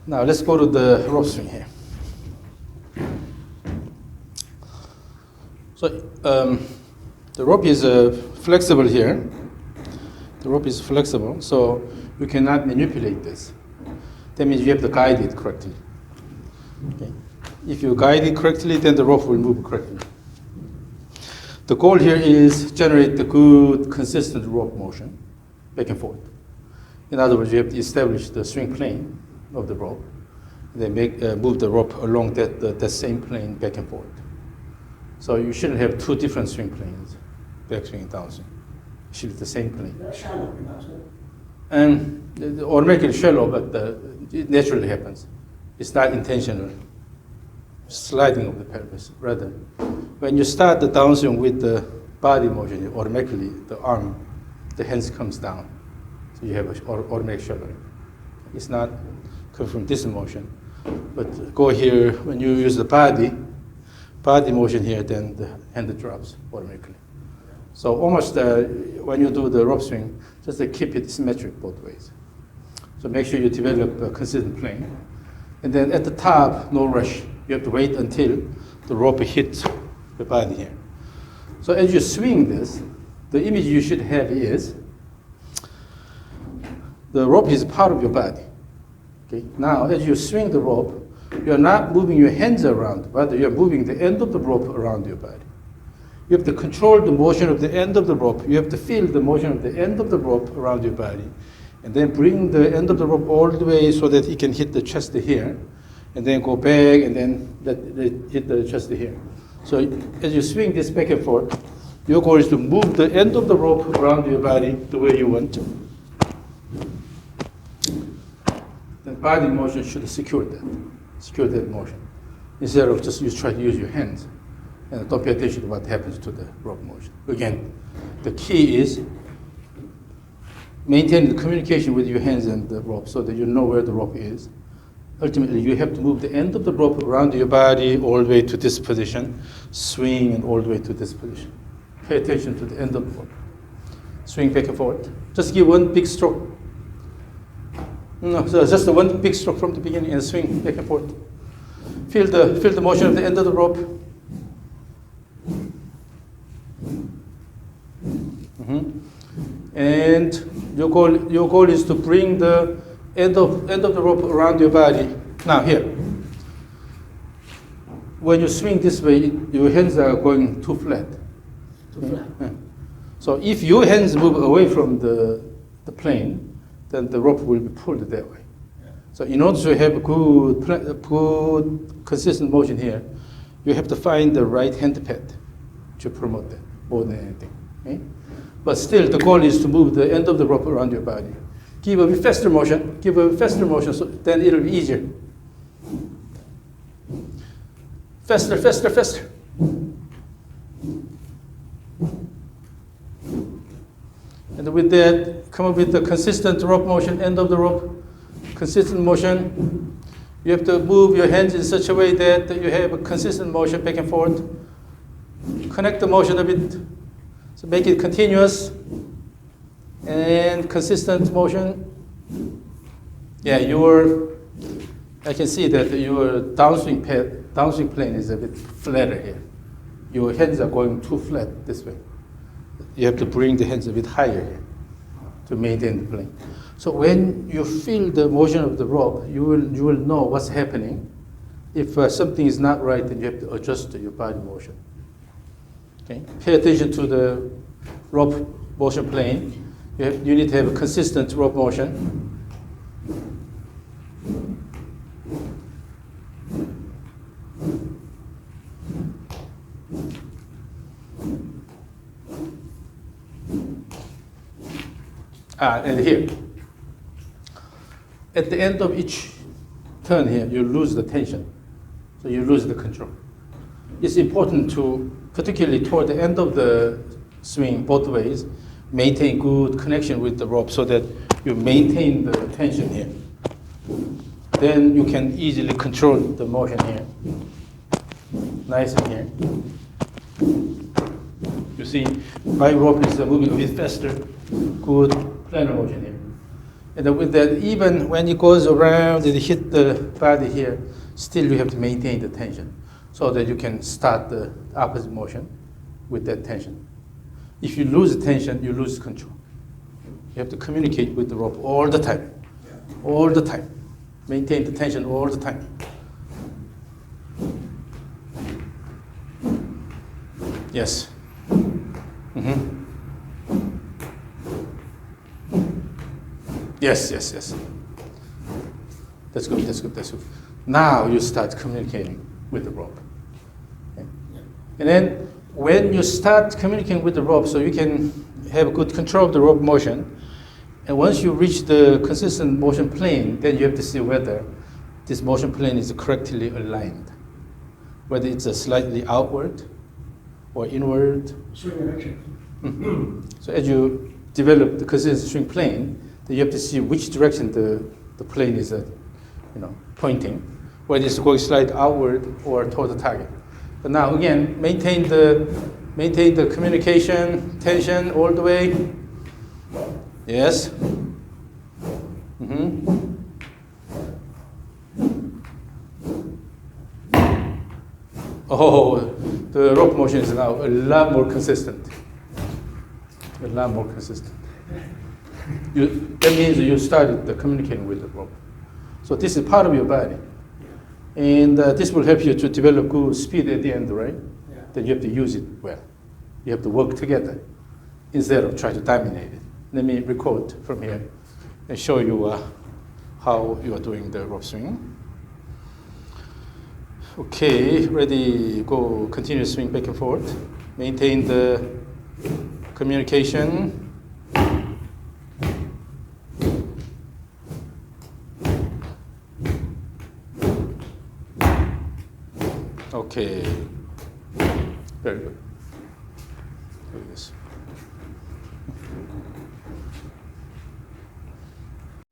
Now let's go to the rope swing here. So the rope is flexible here. The rope is flexible, so you cannot manipulate this. That means you have to guide it correctly. Okay. If you guide it correctly, then the rope will move correctly. The goal here is generate the good, consistent rope motion, back and forth. In other words, you have to establish the swing plane of the rope, and then move the rope along that same plane back and forth. So you shouldn't have two different swing planes, backswing and downswing. It should be the same plane. That's shallow, that's it. And automatically shallow, but it naturally happens. It's not intentional sliding of the pelvis. Rather, when you start the downswing with the body motion, automatically the arm, the hands comes down. So you have an automatic shallowing. It's not come from this motion, but go here, when you use the body motion here, then the hand drops automatically. So almost when you do the rope swing, just to keep it symmetric both ways. So make sure you develop a consistent plane. And then at the top, no rush. You have to wait until the rope hits the body here. So as you swing this, the image you should have is the rope is part of your body. Okay? Now, as you swing the rope, you're not moving your hands around, rather you're moving the end of the rope around your body. You have to control the motion of the end of the rope. You have to feel the motion of the end of the rope around your body. And then bring the end of the rope all the way so that it can hit the chest here. And then go back and then let it hit the chest here. So as you swing this back and forth, your goal is to move the end of the rope around your body the way you want to. The body motion should secure that motion. Instead of just try to use your hands. And don't pay attention to what happens to the rope motion. Again, the key is maintaining the communication with your hands and the rope so that you know where the rope is. Ultimately, you have to move the end of the rope around your body all the way to this position, swing and all the way to this position. Pay attention to the end of the rope. Swing back and forth. Just give one big stroke. No, so just one big stroke from the beginning and swing back and forth. Feel the motion of the end of the rope. And your goal is to bring the end of the rope around your body. Now here, when you swing this way, your hands are going too flat. So if your hands move away from the plane, then the rope will be pulled that way. So in order to have a good consistent motion here, you have to find the right hand pad to promote that more than anything. Okay? But still, the goal is to move the end of the rope around your body. Give a faster motion, so then it'll be easier. Faster, faster, faster. And with that, come up with the consistent rope motion, end of the rope, consistent motion. You have to move your hands in such a way that you have a consistent motion back and forth. Connect the motion a bit, so make it continuous and consistent motion. Yeah, I can see that your downswing plane is a bit flatter here. Your hands are going too flat this way. You have to bring the hands a bit higher here to maintain the plane. So when you feel the motion of the rope, you will know what's happening. If something is not right, then you have to adjust your body motion. Okay? Pay attention to the rope motion plane. You need to have a consistent rope motion. And here, at the end of each turn here, you lose the tension. So you lose the control. It's important to, particularly toward the end of the swing both ways, maintain good connection with the rope so that you maintain the tension here. Then you can easily control the motion here. Nice in here. You see, my rope is moving a bit faster. Good planar motion here. And then with that, even when it goes around and it hit the body here, still you have to maintain the tension so that you can start the opposite motion with that tension. If you lose the tension, you lose control. You have to communicate with the rope all the time. All the time. Maintain the tension all the time. Yes. Mm-hmm. Yes, yes, yes. That's good, that's good, that's good. Now you start communicating with the rope. Okay? And then when you start communicating with the rope, so you can have good control of the rope motion, and once you reach the consistent motion plane, then you have to see whether this motion plane is correctly aligned, whether it's a slightly outward or inward. Swing direction. Mm-hmm. So as you develop the consistent swing plane, then you have to see which direction the plane is pointing, whether it's going slightly outward or toward the target. But now again, maintain the communication, tension all the way. Yes. Mm-hmm. Oh, the rope motion is now a lot more consistent. A lot more consistent. That means you started communicating with the rope. So this is part of your body. And this will help you to develop good speed at the end, right? Yeah. Then you have to use it well. You have to work together instead of try to dominate it. Let me record from here and show you how you are doing the rope swing. Okay, ready, go, continue to swing back and forth. Maintain the communication. Okay, very good. Look at this.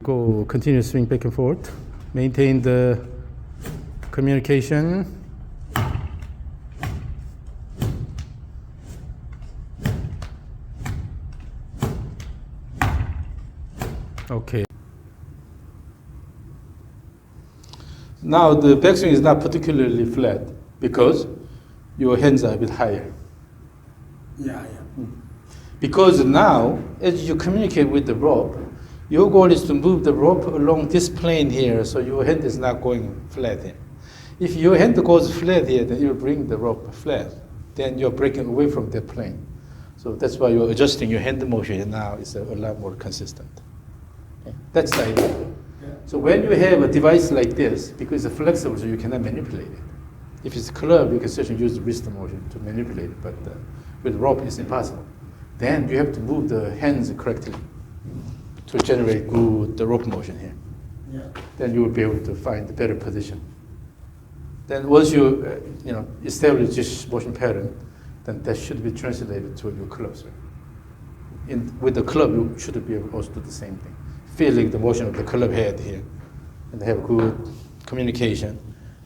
Go, continue to swing back and forth. Maintain the communication. Okay. Now the backswing is not particularly flat because your hands are a bit higher. Yeah. Because now, as you communicate with the rope, your goal is to move the rope along this plane here, so your hand is not going flat here. If your hand goes flat here, then you bring the rope flat. Then you're breaking away from that plane. So that's why you're adjusting your hand motion, and now it's a lot more consistent. Okay? That's the idea. Yeah. So when you have a device like this, because it's flexible, so you cannot manipulate it. If it's a club, you can certainly use the wrist motion to manipulate it, but with rope, it's impossible. Then you have to move the hands correctly to generate good the rope motion here. Yeah. Then you will be able to find a better position. Then once you establish this motion pattern, then that should be translated to your club swing. With the club, you should be able to also do the same thing. Feeling the motion of the club head here, and have good communication,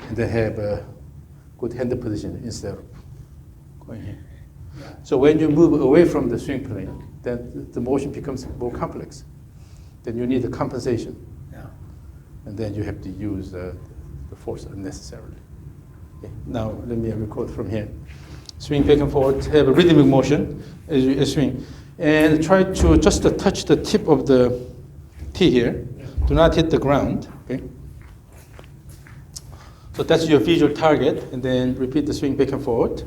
and then have a good hand position instead of going here. Yeah. So when you move away from the swing plane, then the motion becomes more complex. Then you need a compensation, Yeah. and then you have to use the force unnecessarily. Okay. Now let me record from here. Swing back and forth, have a rhythmic motion as you swing, and try to just touch the tip of the tee here. Do not hit the ground. Okay. So that's your visual target, and then repeat the swing back and forth.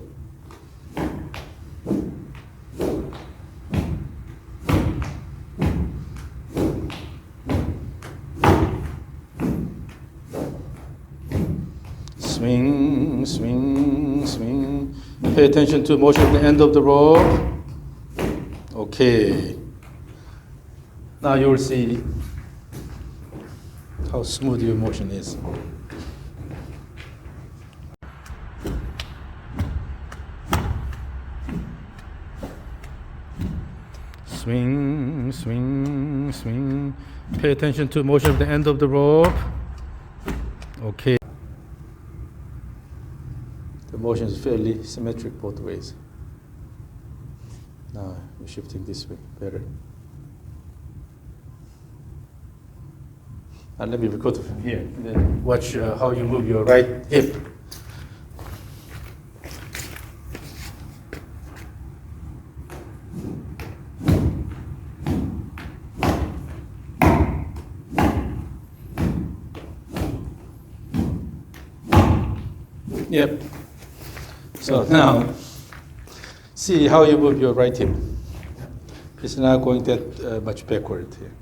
Swing, swing, swing. Pay attention to motion at the end of the rope. Okay. Now you will see how smooth your motion is. Swing, swing, swing. Pay attention to motion at the end of the rope. Okay. The motion is fairly symmetric both ways. Now we're shifting this way better. Let me record from here. And then watch how you move your right hip. Yep. So now, see how you move your right hip. It's not going that much backward here.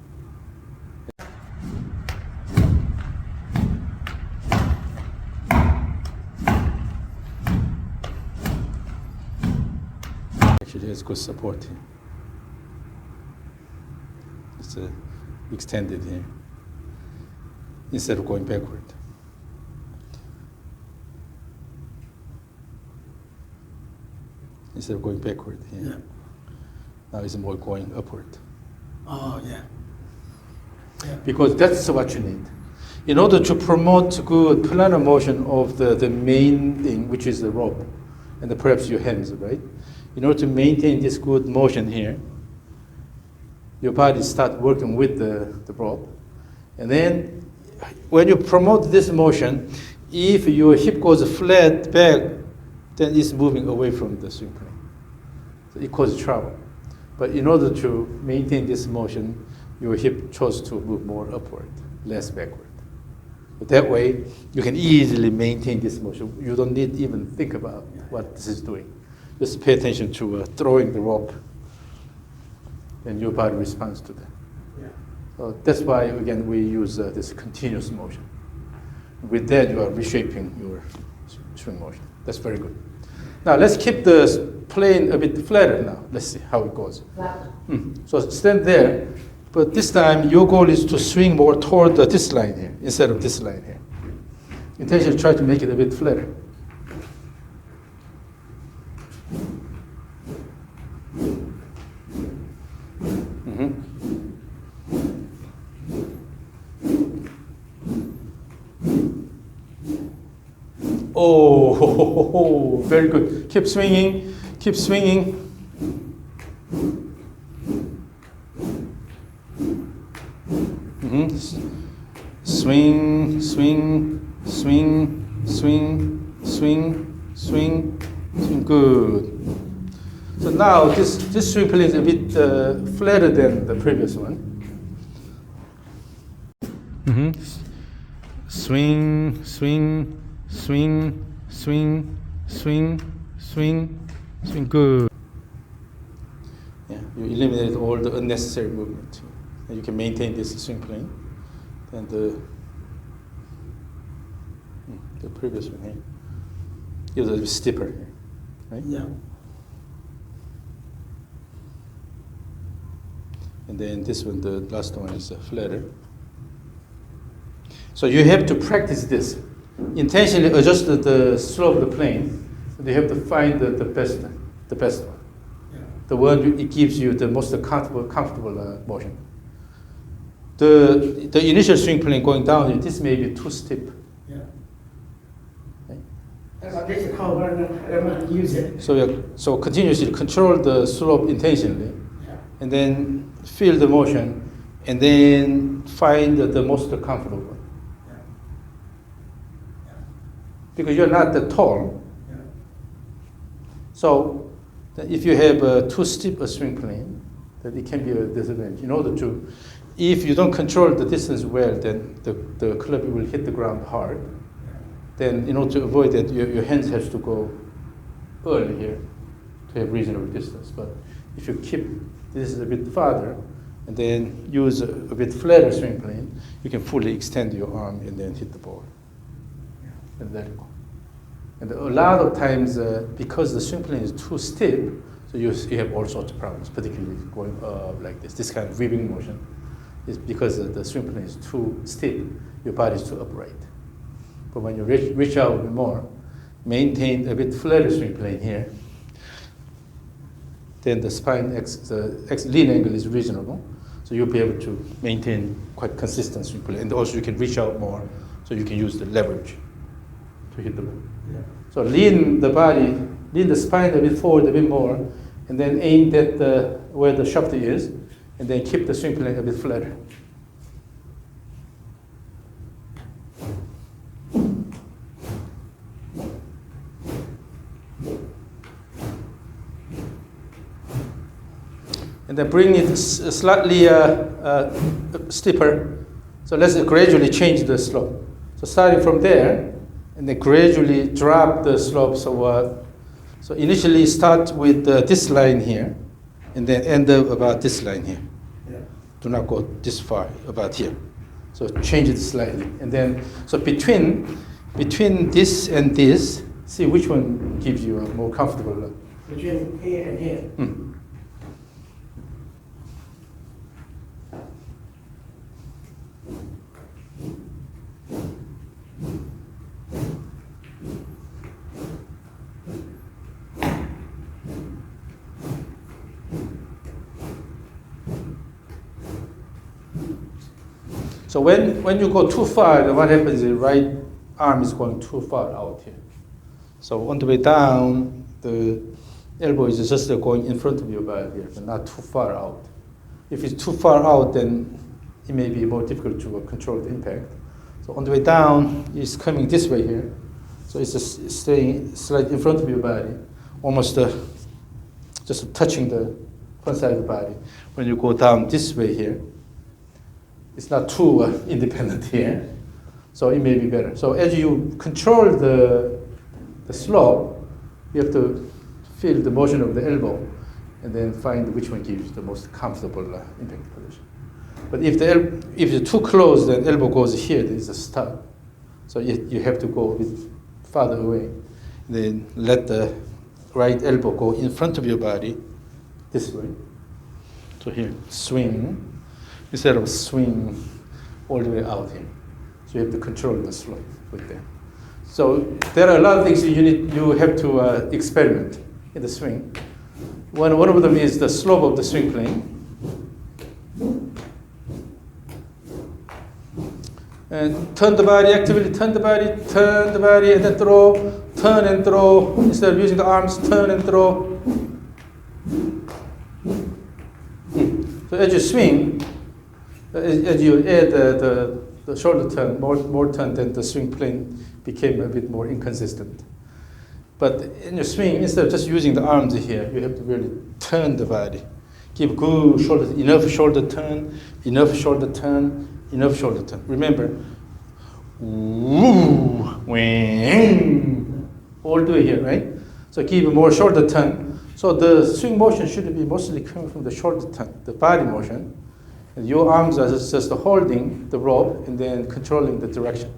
Actually, it's good support here. It's extended here instead of going backward. Instead of going backward here. Yeah. Now it's more going upward. Oh, yeah. Yeah. Because that's what you need. In order to promote good planar motion of the main thing, which is the rope, and perhaps your hands, right? In order to maintain this good motion here, your body start working with the rope. And then when you promote this motion, if your hip goes flat back, then it's moving away from the swing plane. So it causes trouble. But in order to maintain this motion, your hip chose to move more upward, less backward. But that way, you can easily maintain this motion. You don't need to even think about what this is doing. Just pay attention to throwing the rope, and your body responds to that. Yeah. So that's why, again, we use this continuous motion. With that, you are reshaping your swing motion. That's very good. Now, let's keep the plane a bit flatter now. Let's see how it goes. So stand there, but this time your goal is to swing more toward this line here instead of this line here. Intentionally try to make it a bit flatter. Oh, very good. Keep swinging, keep swinging. Swing, swing, swing, swing, swing, swing, swing. Good. So now this swing plane is a bit flatter than the previous one. Swing, swing, swing, swing, swing, swing, swing. Good. Yeah, you eliminate all the unnecessary movement. And you can maintain this swing plane. And the previous one here, it was a bit steeper here, right? Yeah. And then this one, the last one, is flatter. So you have to practice this. Intentionally adjust the slope of the plane. And you have to find the best one, Yeah. the one it gives you the most comfortable motion. The initial swing plane going down, this may be too steep. Yeah. Right? This is how I don't use it. So continuously control the slope intentionally, Yeah. and then feel the motion, and then find the most comfortable one. Yeah. Yeah. Because you're not that tall, Yeah. so if you have too steep a swing plane, that it can be a disadvantage. In order to, if you don't control the distance well, then the club will hit the ground hard. Then in order to avoid that, your hands has to go early here to have reasonable distance. But if you keep this a bit farther, and then use a bit flatter swing plane, you can fully extend your arm and then hit the ball. And let it go. And a lot of times, because the swing plane is too steep, so you have all sorts of problems, particularly going up like this. This kind of weaving motion is because the swing plane is too steep, your body is too upright. But when you reach out a bit more, maintain a bit flatter swing plane here, then the spine lean angle is reasonable, so you'll be able to maintain quite consistent swing plane. And also you can reach out more, so you can use the leverage to hit the ball. Yeah. So lean the spine a bit forward a bit more, and then aim at where the shaft is, and then keep the swing plane a bit flatter. and then bring it slightly steeper. So let's gradually change the slope. So starting from there, and then gradually drop the slope. So initially start with this line here, and then end up about this line here. Yeah. Do not go this far, about here. So change it slightly, and then so between this and this, see which one gives you a more comfortable look. Between here and here. Mm. So when you go too far, what happens is the right arm is going too far out here. So on the way down, the elbow is just going in front of your body here, but not too far out. If it's too far out, then it may be more difficult to control the impact. So on the way down, it's coming this way here. So it's just staying slightly in front of your body, almost just touching the front side of the body. When you go down this way here, it's not too independent here, so it may be better. So as you control the slope, you have to feel the motion of the elbow, and then find which one gives the most comfortable impact position. But if you're too close, then elbow goes here. There's a stop. So you have to go a bit farther away. Then let the right elbow go in front of your body, this way. So here, swing. Instead of swing all the way out here. So you have to control the slope with that. So there are a lot of things you have to experiment in the swing. One of them is the slope of the swing plane. And turn the body, actively turn the body, and then throw, turn and throw. Instead of using the arms, turn and throw. So as you swing, as you add the shoulder turn, more turn, then the swing plane became a bit more inconsistent. But in your swing, instead of just using the arms here, you have to really turn the body. Give good shoulder, enough shoulder turn, enough shoulder turn, enough shoulder turn. Remember, woo, wing, all the way here, right? So give more shoulder turn. So the swing motion should be mostly coming from the shoulder turn, the body motion. And your arms are just holding the rope and then controlling the direction.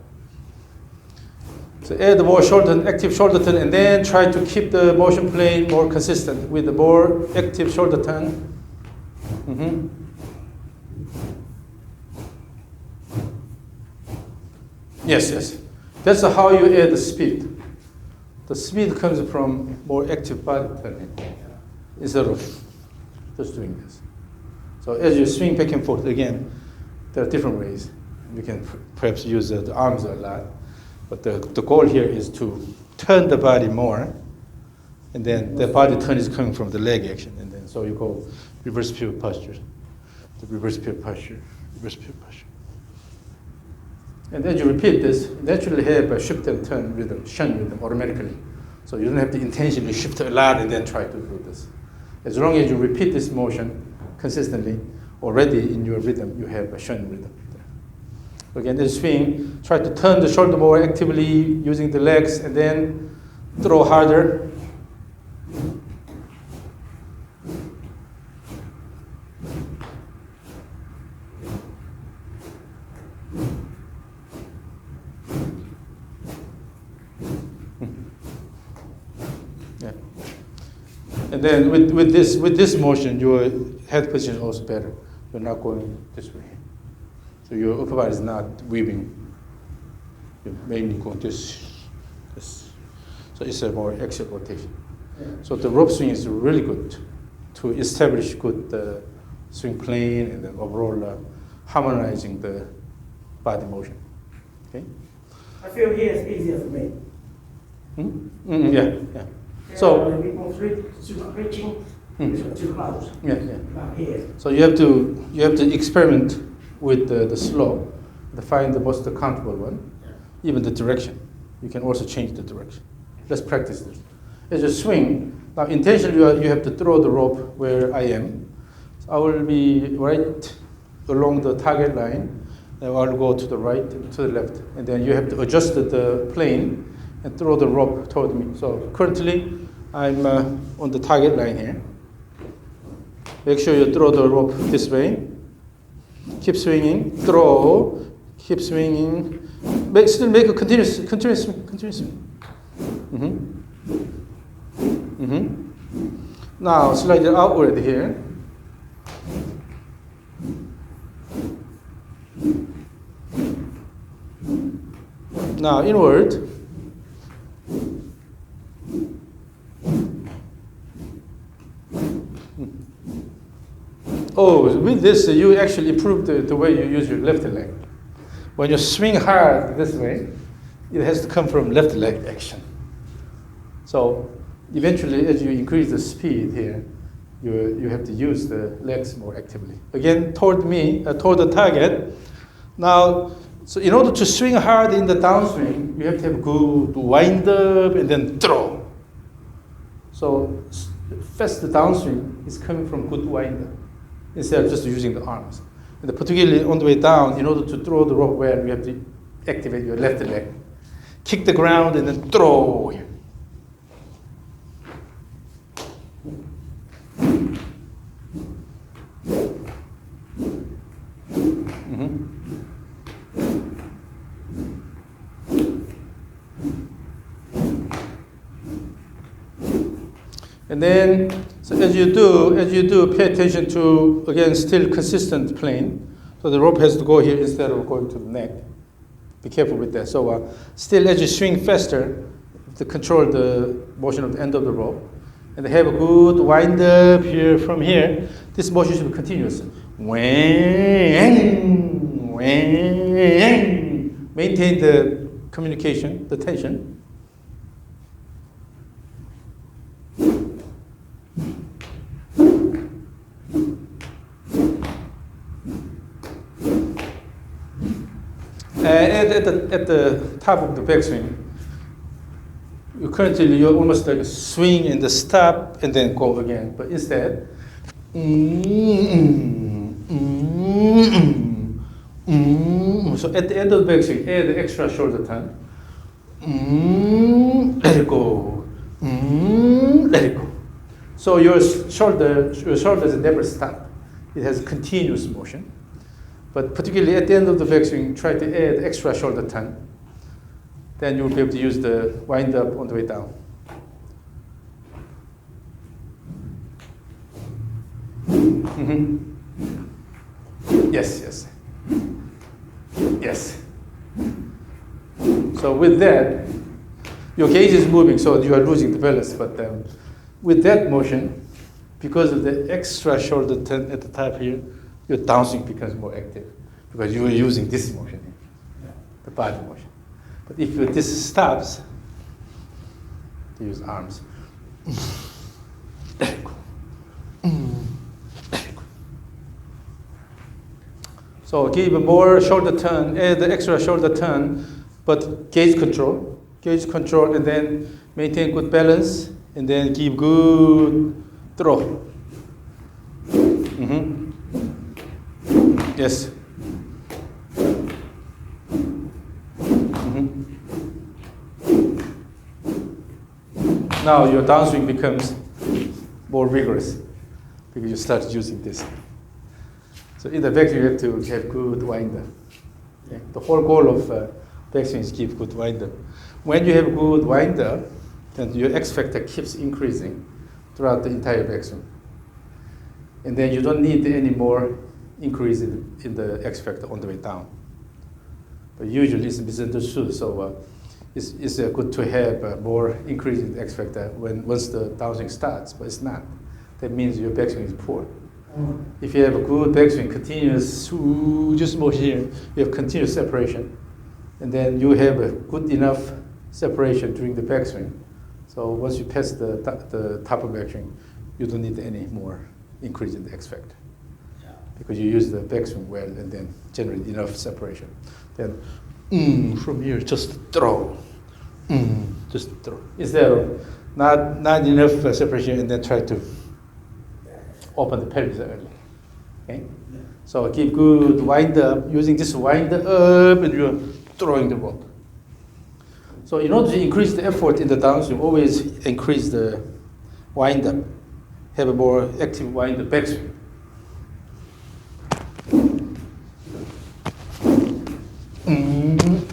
So add more shoulder, active shoulder turn, and then try to keep the motion plane more consistent with the more active shoulder turn. Mm-hmm. Yes. That's how you add the speed. The speed comes from more active body turning instead of just doing this. So as you swing back and forth, again, there are different ways. You can perhaps use the arms a lot, but the goal here is to turn the body more, and then the body turn is coming from the leg action, and then so you go reverse pivot posture, the reverse pivot posture, reverse pivot posture. And as you repeat this, you naturally have a shift and turn rhythm, shun rhythm automatically. So you don't have to intentionally shift a lot and then try to do this. As long as you repeat this motion consistently, already in your rhythm, you have a shun rhythm. Again, as you swing, try to turn the shoulder more actively using the legs, and then throw harder. Yeah. And then with this motion, your head position is also better. You're not going this way. So your upper body is not weaving. You're mainly going this. So it's a more axial rotation. Yeah. So the rope swing is really good to establish good swing plane and then overall harmonizing the body motion. Okay. I feel here is easier for me. Yeah. So reaching too close. Yeah. About here. So you have to experiment with the slope to find the most comfortable one, even the direction. You can also change the direction. Let's practice this. As you swing, now intentionally you have to throw the rope where I am. So I will be right along the target line. Then I'll go to the right, to the left. And then you have to adjust the plane and throw the rope toward me. So currently, I'm on the target line here. Make sure you throw the rope this way. Keep swinging, throw, keep swinging. Still make a continuous swing. Now slide it outward here. Now inward. Oh, with this, you actually improve the way you use your left leg. When you swing hard this way, it has to come from left leg action. So eventually, as you increase the speed here, you have to use the legs more actively. Again, toward the target. Now, so in order to swing hard in the downswing, you have to have good wind up and then throw. So fast downswing is coming from good wind up, instead of just using the arms. And particularly on the way down, in order to throw the rope well, you have to activate your left leg. Kick the ground and then throw. And then, so as you do, pay attention to, again, still consistent plane. So the rope has to go here instead of going to the neck. Be careful with that. So still, as you swing faster, to control the motion of the end of the rope. And have a good wind up here from here. This motion should be continuous. Maintain the communication, the tension. At the top of the backswing, you're almost like a swing and the stop and then go again. But instead, so at the end of the backswing, add the extra shoulder turn. Let it go. Let it go. So your shoulders never stop. It has continuous motion. But particularly at the end of the backswing, try to add extra shoulder turn. Then you will be able to use the wind up on the way down. Yes. So with that, your gauge is moving, so you are losing the balance. But with that motion, because of the extra shoulder turn at the top here, your downswing becomes more active because you are using this motion here, the body motion. But if this stops, you use arms. Let it go. Let it go. So give more shoulder turn, add the extra shoulder turn, but gauge control, and then maintain good balance, and then give good throw. Yes. Now your downswing becomes more rigorous because you start using this. So in the backswing, you have to have good wind-up. Okay? The whole goal of backswing is keep good wind-up. When you have good wind-up, then your X factor keeps increasing throughout the entire backswing. And then you don't need any more increase in the X factor on the way down. But usually it's misunderstood, so it's good to have more increase in the X factor once the downswing starts, but it's not. That means your backswing is poor. If you have a good backswing, continuous, just motion here, you have continuous separation, and then you have a good enough separation during the backswing. So once you pass the top of backswing, you don't need any more increase in the X factor. Because you use the backswing well and then generate enough separation. Then from here, just throw. Just throw. Instead of not enough separation and then try to open the pelvis early. Okay? So keep good wind up, using this wind up, and you're throwing the rope. So in order to increase the effort in the downswing, always increase the wind up. Have a more active wind up backswing.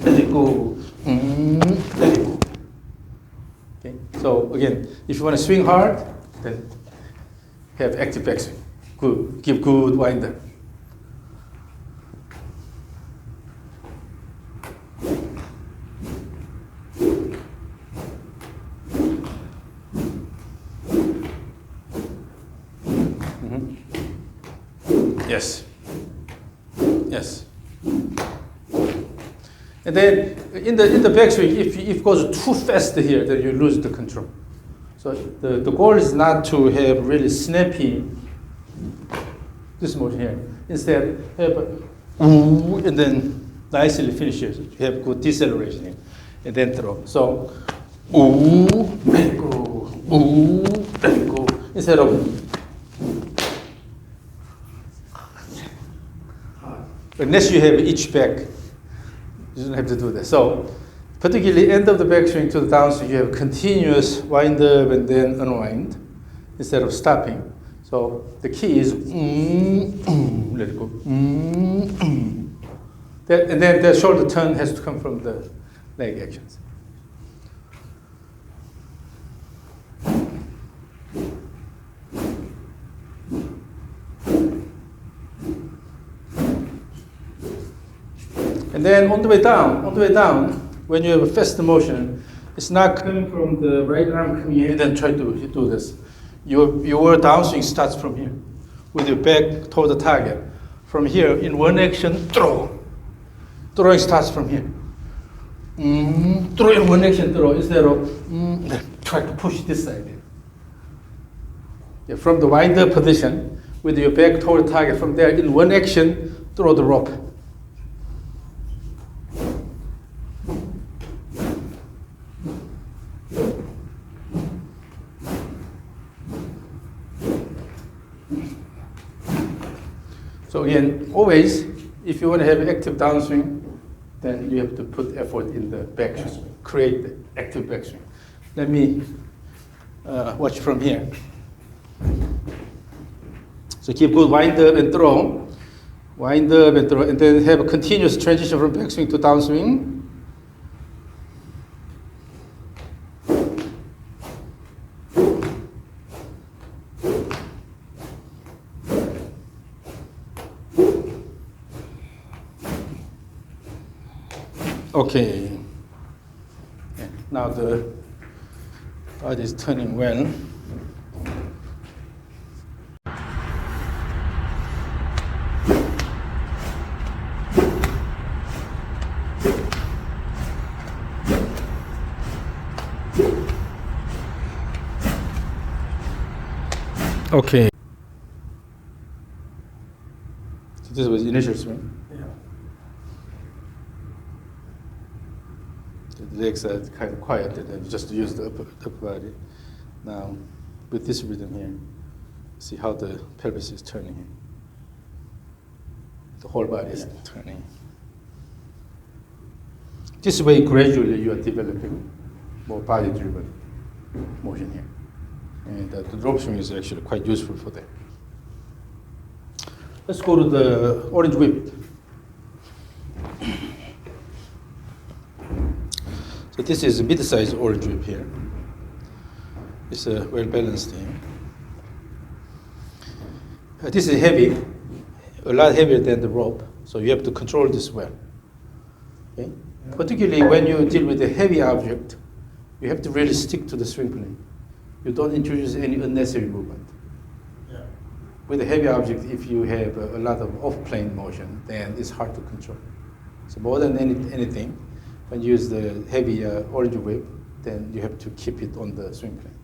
Let it go. Let it go. Okay. So again, if you want to swing hard, then have active backswing. Good. Give good wind up. Yes. Yes. And then in the backswing, if it goes too fast here, then you lose the control. So the goal is not to have really snappy this motion here. Instead, have a and then nicely finish it. You have good deceleration here, and then throw. So let it go, let it go. Instead of unless you have each back, you don't have to do that. So, particularly end of the backswing to the downswing, you have continuous wind up and then unwind instead of stopping. So the key is let it go. And then the shoulder turn has to come from the leg actions. And then on the way down, when you have a fast motion, it's not coming from the right arm coming here and then try to do this. Your downswing starts from here, with your back toward the target. From here, in one action, throw. Throwing starts from here. Throw in one action, throw, instead of try to push this side. Yeah, from the wind-up position, with your back toward the target, from there, in one action, throw the rope. So again, always, if you want to have active downswing, then you have to put effort in the backswing, create the active backswing. Let me watch from here. So keep good wind up and throw, wind up and throw, and then have a continuous transition from backswing to downswing. Okay, now the body is turning well. Okay. So this was initial swing. The legs are kind of quiet, and just use the upper body. Now, with this rhythm here, see how the pelvis is turning here. The whole body is turning. This way, gradually, you are developing more body-driven motion here. And the drop swing is actually quite useful for that. Let's go to the orange whip. So this is a mid-sized orange whip here. It's well-balanced here. This is heavy, a lot heavier than the rope, so you have to control this well. Okay? Particularly when you deal with a heavy object, you have to really stick to the swing plane. You don't introduce any unnecessary movement. Yeah. With a heavy object, if you have a lot of off-plane motion, then it's hard to control. So more than anything, when you use the heavy orange whip, then you have to keep it on the swing plane.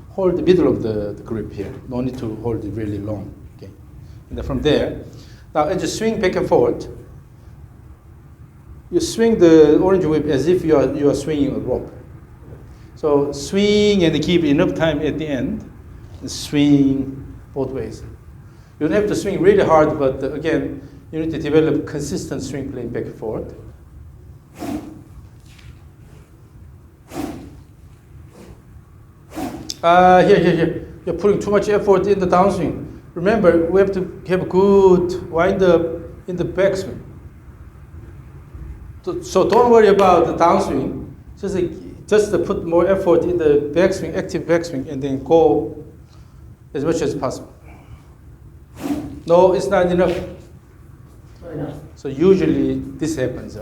Hold the middle of the grip here. No need to hold it really long. Okay. And then from there, now as you swing back and forth, you swing the orange whip as if you are swinging a rope. So swing and give enough time at the end, and swing both ways. You don't have to swing really hard, but again, you need to develop consistent swing plane back and forth. Here. You're putting too much effort in the downswing. Remember, we have to have a good wind up in the backswing. So don't worry about the downswing. Just to put more effort in the backswing, active backswing, and then go as much as possible. No, it's not enough. Not enough. So usually this happens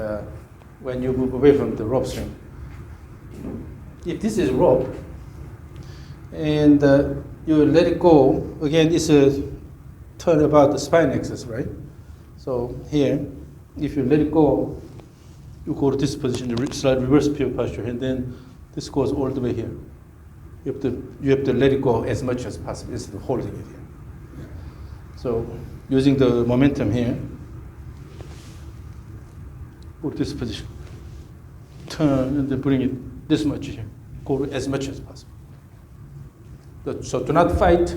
when you move away from the rope swing. If this is rope, and you let it go, again, it's a turn about the spine axis, right? So here, if you let it go, you go to this position, the slight reverse pivot posture, and then this goes all the way here. You have to let it go as much as possible instead of holding it here. So using the momentum here, go to this position, turn and then bring it this much here, go as much as possible. So do not fight,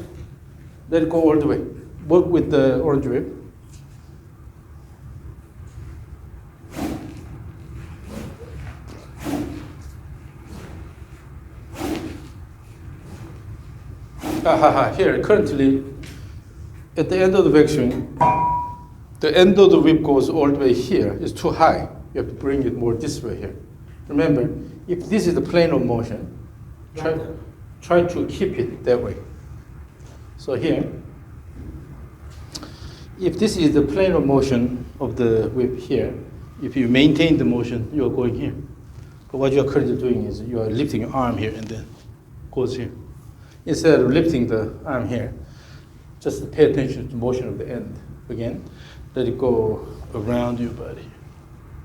let it go all the way. Work with the orange whip. Here, currently, at the end of the backswing, the end of the whip goes all the way here. It's too high. You have to bring it more this way here. Remember, if this is the plane of motion, try to keep it that way. So here, if this is the plane of motion of the whip here, if you maintain the motion, you are going here. But what you are currently doing is you are lifting your arm here and then goes here. Instead of lifting the arm here, just pay attention to the motion of the end. Again, let it go around your body.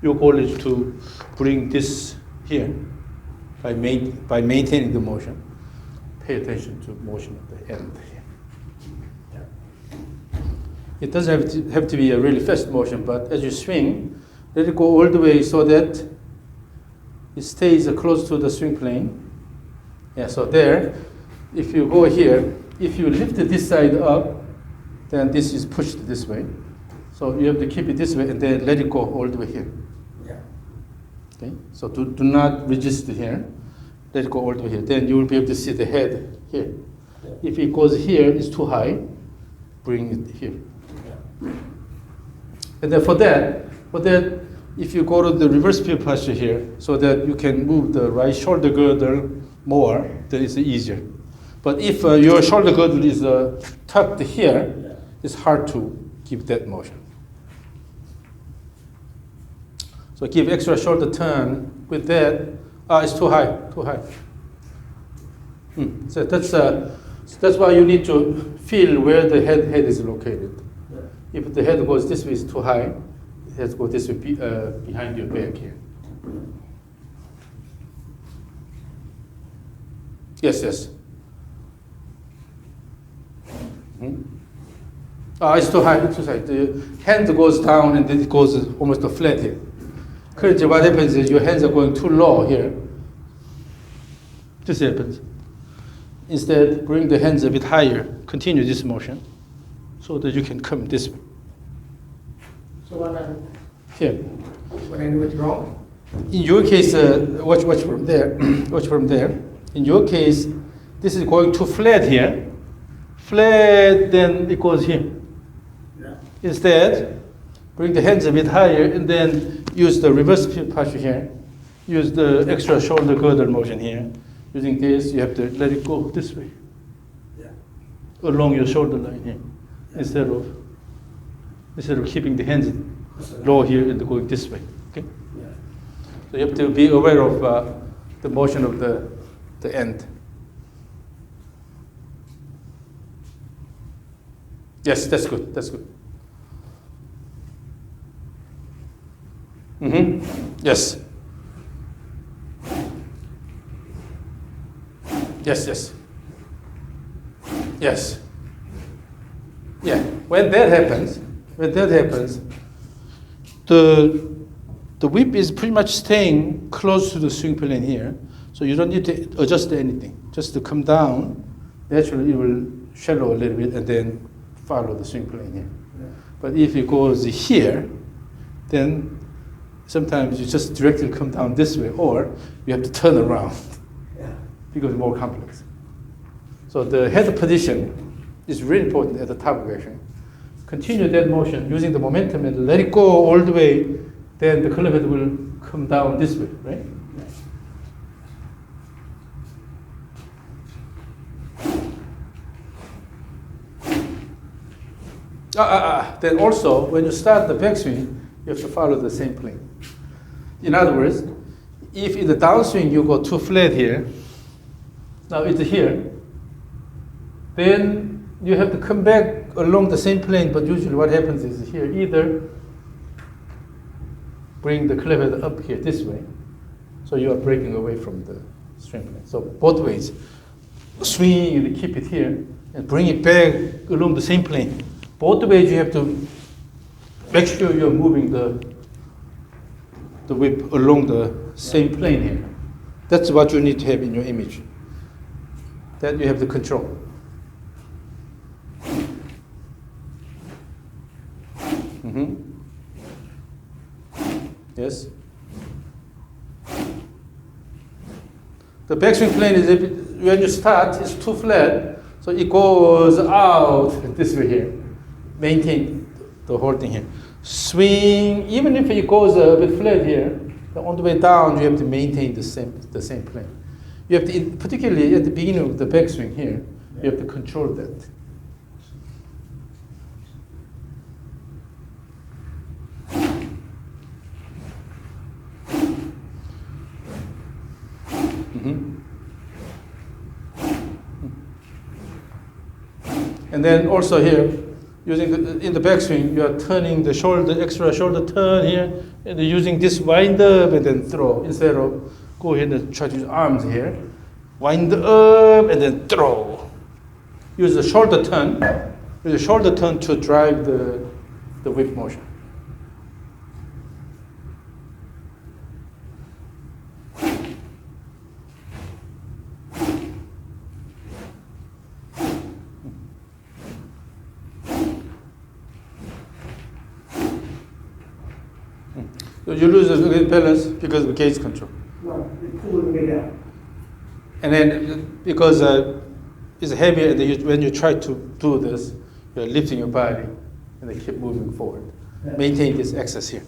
Your goal is to bring this here by maintaining the motion. Pay attention to the motion of the end here. It doesn't have to be a really fast motion, but as you swing, let it go all the way so that it stays close to the swing plane. Yeah, so there, if you go here, if you lift this side up, then this is pushed this way. So you have to keep it this way and then let it go all the way here. Yeah. Okay, so do not resist here. Let it go all the way here. Then you will be able to see the head here. Yeah. If it goes here, it's too high, bring it here. Yeah. And then for that, if you go to the reverse pivot posture here, so that you can move the right shoulder girdle more, then it's easier. But if your shoulder girdle is tucked here, Yeah. it's hard to keep that motion. So give extra shoulder turn with that. It's too high. So that's why you need to feel where the head is located. Yeah. If the head goes this way, it's too high. It has to go this way behind your back here. Yes. It's too high. The hand goes down and then it goes almost flat here. Currently, what happens is your hands are going too low here. This happens. Instead, bring the hands a bit higher. Continue this motion so that you can come this way. So when I do it wrong? In your case, watch from there. Watch from there. In your case, this is going too flat here. Flat, then it goes here. Yeah. Instead, bring the hands a bit higher and then use the reverse pivot posture here. Use the extra shoulder girdle motion here. Using this, you have to let it go this way. Yeah. Along your shoulder line here. Yeah. Instead of keeping the hands low here and going this way. Okay? Yeah. So you have to be aware of the motion of the end. Yes, that's good. Yes. Yeah. When that happens, the whip is pretty much staying close to the swing plane here, so you don't need to adjust anything. Just to come down, naturally it will shallow a little bit and then follow the swing plane here. Yeah. But if it goes here, then sometimes you just directly come down this way, or you have to turn around Yeah. because it's more complex. So the head position is really important at the top of action. Continue that motion using the momentum and let it go all the way, then the club head will come down this way, right? Then also, when you start the backswing, you have to follow the same plane. In other words, if in the downswing you go too flat here, now it's here, then you have to come back along the same plane, but usually what happens is here, either bring the club head up here this way, so you are breaking away from the swing plane. So both ways, swing and keep it here, and bring it back along the same plane. Both ways you have to make sure you're moving the whip along the same plane here. That's what you need to have in your image. That you have to control. Mm-hmm. Yes? The backswing plane is, when you start, it's too flat, so it goes out this way here. Maintain the whole thing here. Swing, even if it goes a bit flat here, on the way down you have to maintain the same plane. You have to, particularly at the beginning of the backswing here, you have to control that. And then also here, in the backswing, you are turning the shoulder, extra shoulder turn here, and using this wind up and then throw, instead of go ahead and try to use arms here. Wind up and then throw. Use the shoulder turn. Use the shoulder turn to drive the whip motion. So you lose the balance because of gauge control. No, you're pulling me down. And then because it's heavier, and when you try to do this, you're lifting your body and they keep moving forward. Yeah. Maintain this axis here.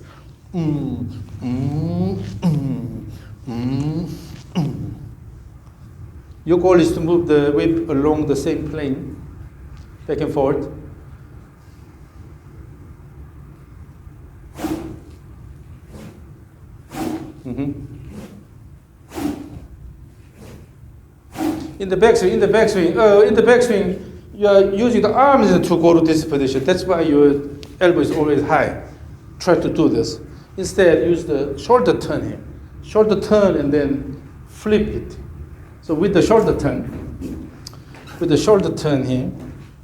Your goal is to move the whip along the same plane, back and forth. In the backswing, you are using the arms to go to this position. That's why your elbow is always high. Try to do this. Instead, use the shoulder turn here. Shoulder turn and then flip it. So with the shoulder turn here,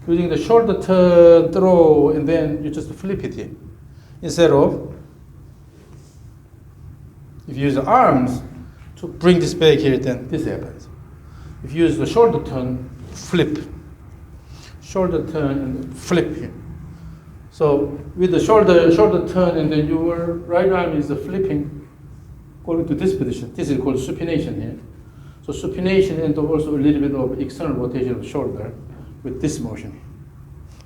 using the shoulder turn, throw, and then you just flip it here. Instead of, if you use the arms to bring this back here, then this happens. If you use the shoulder turn, flip. Shoulder turn and flip here. So with the shoulder turn, and then your right arm is flipping, going to this position. This is called supination here. So supination and also a little bit of external rotation of the shoulder with this motion.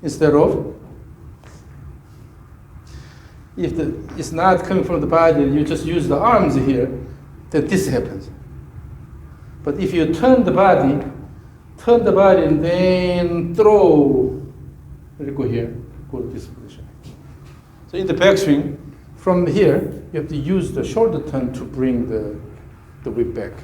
Instead of, if it's not coming from the body, you just use the arms here, then this happens. But if you turn the body and then throw, let it go here, go to this position. So in the backswing, from here, you have to use the shoulder turn to bring the whip back.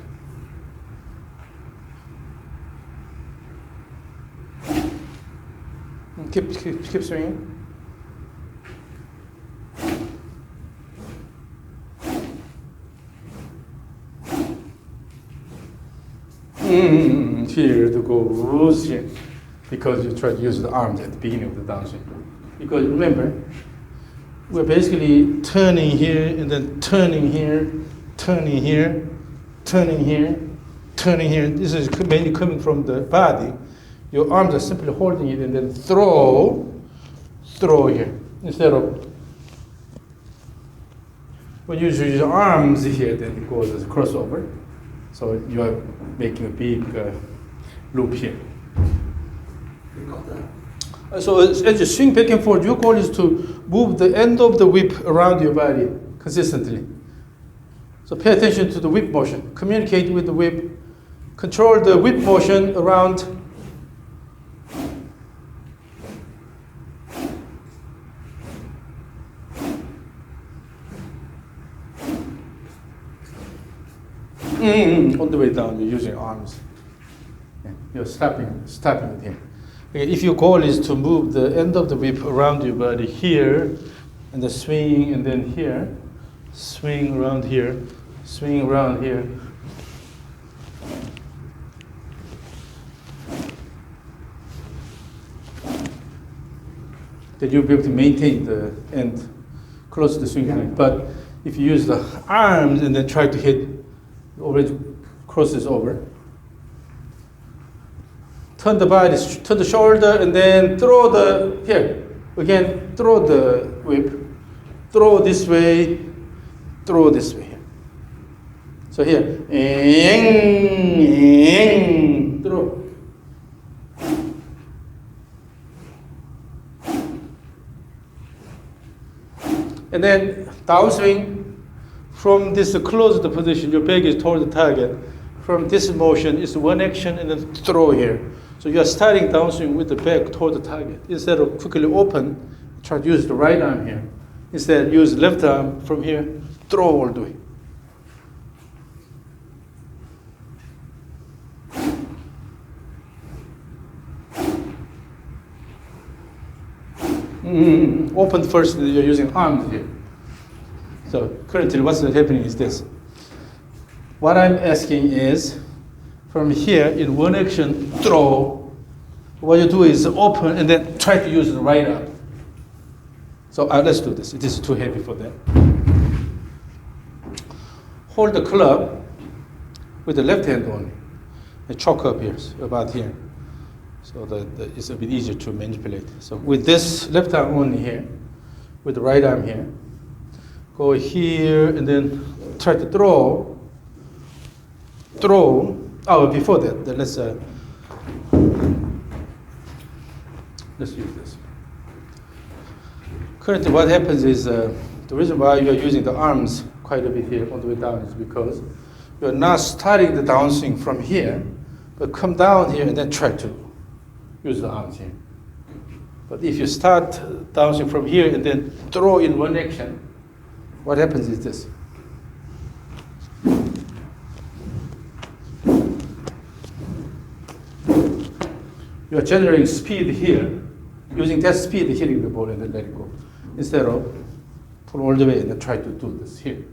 And keep swinging. Here to go loose here, because you try to use the arms at the beginning of the downswing. Because remember, we're basically turning here and then turning here, turning here, turning here, turning here. This is mainly coming from the body. your arms are simply holding it and then throw here. Instead of when you use your arms here, then it goes as a crossover. So you are making a big loop here. So as you swing back and forth, your goal is to move the end of the whip around your body consistently. So pay attention to the whip motion. Communicate with the whip. Control the whip motion around. On the way down, you're using arms. You're stopping it here. If your goal is to move the end of the whip around your body here, and the swing, and then here, swing around here, swing around here. Then you'll be able to maintain the end close to the swing point. But if you use the arms and then try to hit, already crosses over. Turn the body, turn the shoulder, and then throw throw the whip, throw this way, throw this way. So here, throw. And then downswing from this closed position, your back is toward the target. From this motion is one action and then throw here. So you are starting downswing with the back toward the target. Instead of quickly open, try to use the right arm here. Instead, use left arm from here, throw all the way. Open first, you're using arms here. So currently what's happening is this. What I'm asking is, from here, in one action, throw. What you do is open and then try to use the right arm. So let's do this. It is too heavy for that. Hold the club with the left hand only. And choke up here, so about here. So that it's a bit easier to manipulate. So with this left arm only here, with the right arm here, go here and then try to throw. Oh, before that, then let's use this. Currently, what happens is the reason why you are using the arms quite a bit here all the way down is because you are not starting the downswing from here, but come down here and then try to use the arms here. But if you start downswing from here and then throw in one action, what happens is this. You are generating speed here, using that speed hitting the ball and then let it go. Instead of pull all the way and then try to do this here.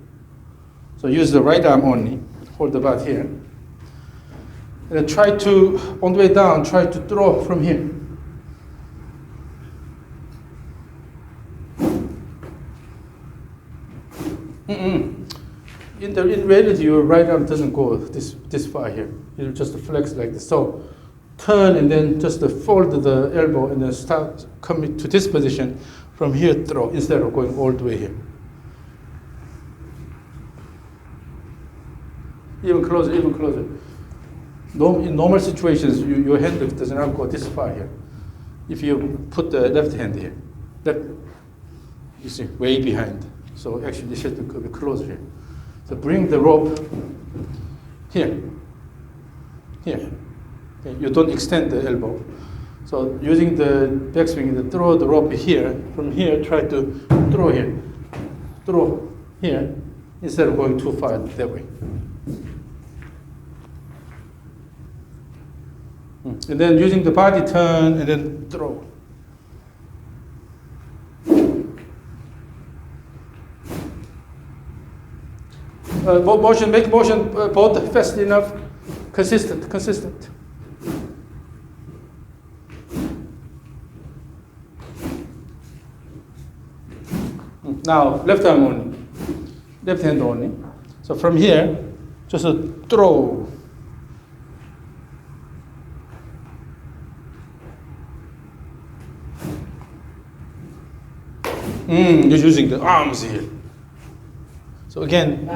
So use the right arm only, hold the bat here. And then try to, on the way down, try to throw from here. In reality, your right arm doesn't go this far here. It'll just flex like this. So turn and then just fold the elbow and then start coming to this position. From here, throw, instead of going all the way here. Even closer, even closer. In normal situations, your hand does not go this far here. If you put the left hand here, you see, way behind. So actually, this should be closer here. So bring the rope here. Okay, you don't extend the elbow. So using the backswing, throw the rope here. From here, try to throw here. Throw here, instead of going too far that way. And then using the body turn and then throw. Make motion both fast enough, consistent. Now, left arm only, left hand only. So from here, just throw. You're using the arms here. So again,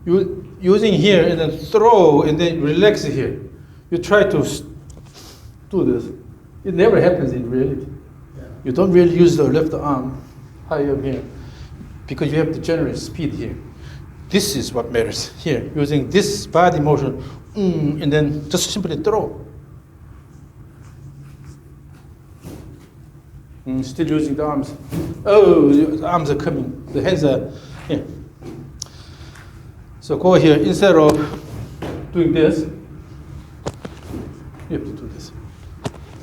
you using here and then throw and then relax here. You try to do this. It never happens in reality. You don't really use the left arm high up here because you have to generate speed here. This is what matters here. Using this body motion and then just simply throw. Still using the arms. Oh, the arms are coming. The hands are here. So go here. Instead of doing this, you have to do this.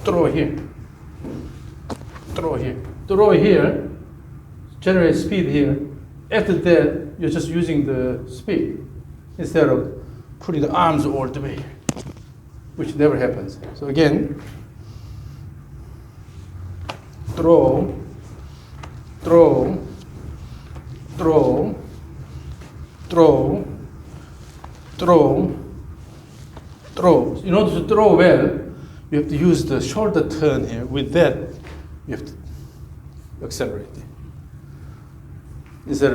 Throw here. Throw here. Throw here. Generate speed here. After that, you're just using the speed instead of putting the arms all the way, which never happens. So again, throw, throw, throw, throw, throw, throw. In order to throw well, you have to use the shoulder turn here. With that, you have to accelerate it. Instead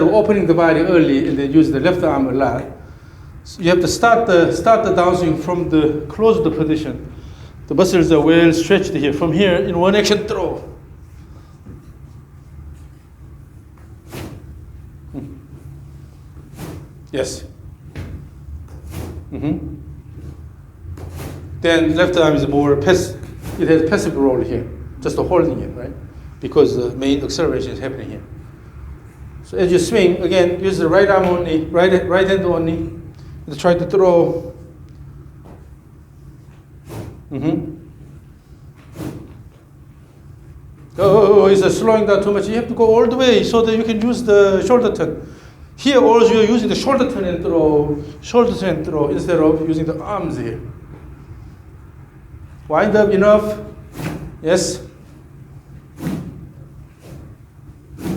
of opening the body early and then use the left arm a lot, so you have to start the downswing from the closed position. The muscles are well stretched here. From here, in one action, throw. Yes. Then left arm is more passive. It has passive role here, just holding it, right? Because the main acceleration is happening here. So as you swing, again, use the right arm only, right hand only, and try to throw. Oh, it's slowing down too much. You have to go all the way so that you can use the shoulder turn. Here, also you're using the shoulder turn and throw, shoulder turn and throw, instead of using the arms here. Wind up enough. Yes.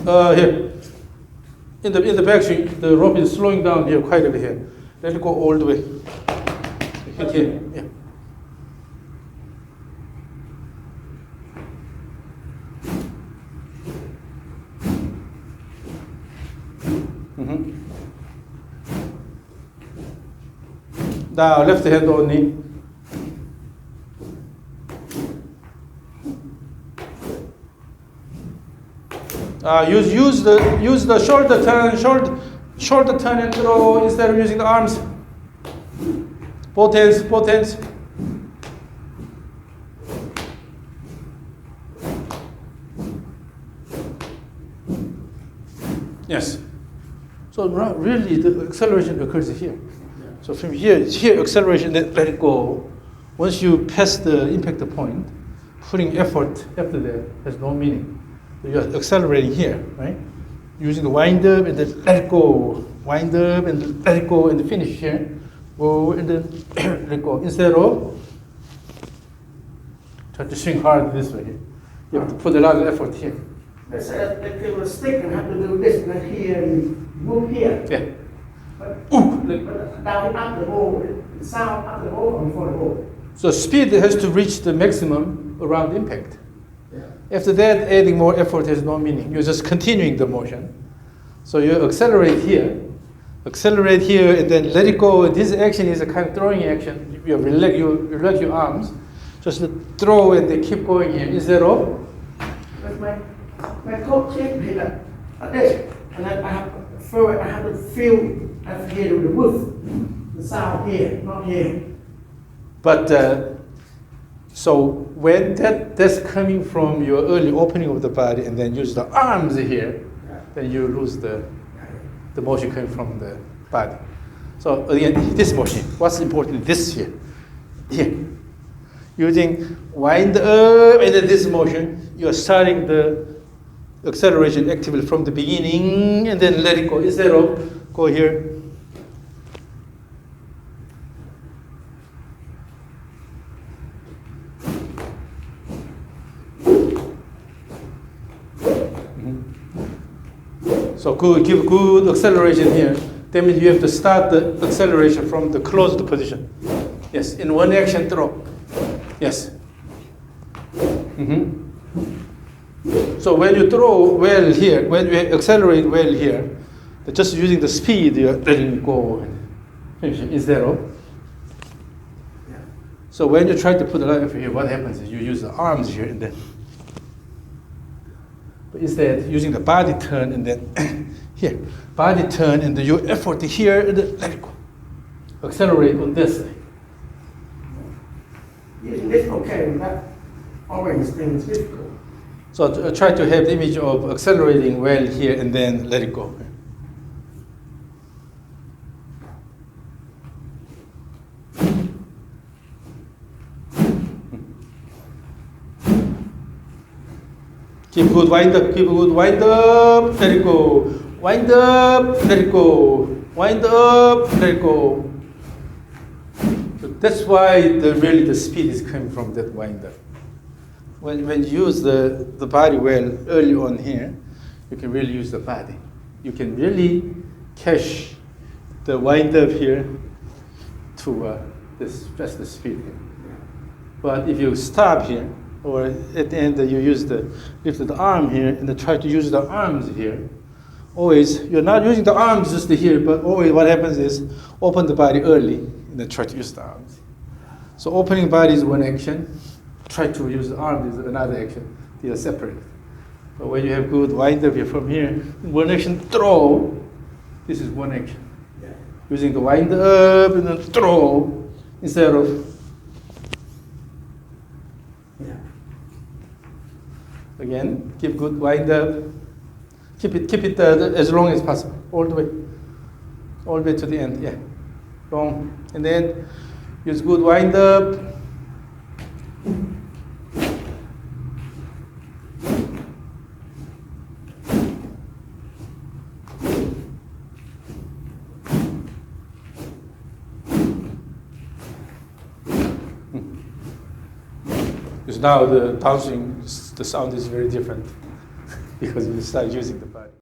Here. In the back swing, the rope is slowing down here quite a bit here. Let it go all the way. Hit here. Yeah. Now left hand only. Use the shoulder turn and throw instead of using the arms. Both hands. Yes. So really the acceleration occurs here. So from here acceleration, then let it go. Once you pass the impact point, putting effort after that has no meaning. So you're accelerating here, right? Using the wind up and then let it go. Wind up and let it go and finish here. Go and then let it go. Instead of try to swing hard this way. You have to put a lot of effort here. Let's say that they feel a stick and have to do this and then here and move here. Yeah. But down up the hole, the sound up the hole or before the hole. So speed has to reach the maximum around impact. Yeah. After that, adding more effort has no meaning. You're just continuing the motion. So you accelerate here, and then let it go. This action is a kind of throwing action. You relax your arms, just throw and they keep going here. Instead of? But my coach said me like this, and I have to feel, I have to hear the woof, the sound here, not here. But so when that's coming from your early opening of the body and then use the arms here, then you lose the motion coming from the body. So again, this motion, what's important? This here. Using wind up and then this motion, you are starting the acceleration actively from the beginning and then let it go. Instead of go here. So give good acceleration here. That means you have to start the acceleration from the closed position. Yes, in one action throw. Yes. So when you throw well here, when you accelerate well here, just using the speed, you're letting go and finishing instead of. Yeah. So when you try to put the light over here, what happens is you use the arms here and then. But instead, using the body turn and then here, body turn and then your effort here and then let it go. Accelerate on this side. Using this okay, but that orange thing is difficult. So try to have the image of accelerating well here and then let it go. Keep good wind up, keep good wind up, let it go. Wind up, let it go. Wind up, let it go. So that's why really the speed is coming from that wind up. When you use the body well early on here, you can really use the body. You can really catch the wind up here to just the speed here. But if you stop here, or at the end you use lift the arm here and then try to use the arms here, always, you're not using the arms just here, but always what happens is open the body early and then try to use the arms. So opening body is one action, try to use the arms is another action. They are separate. But when you have good wind up here from here, one action throw, this is one action. Yeah. Using the wind up and then throw instead of. Yeah. Again, keep good wind up. Keep it as long as possible, all the way to the end. Yeah, long, and then use good wind up. Because now the downswing, the sound is very different because you start using the body.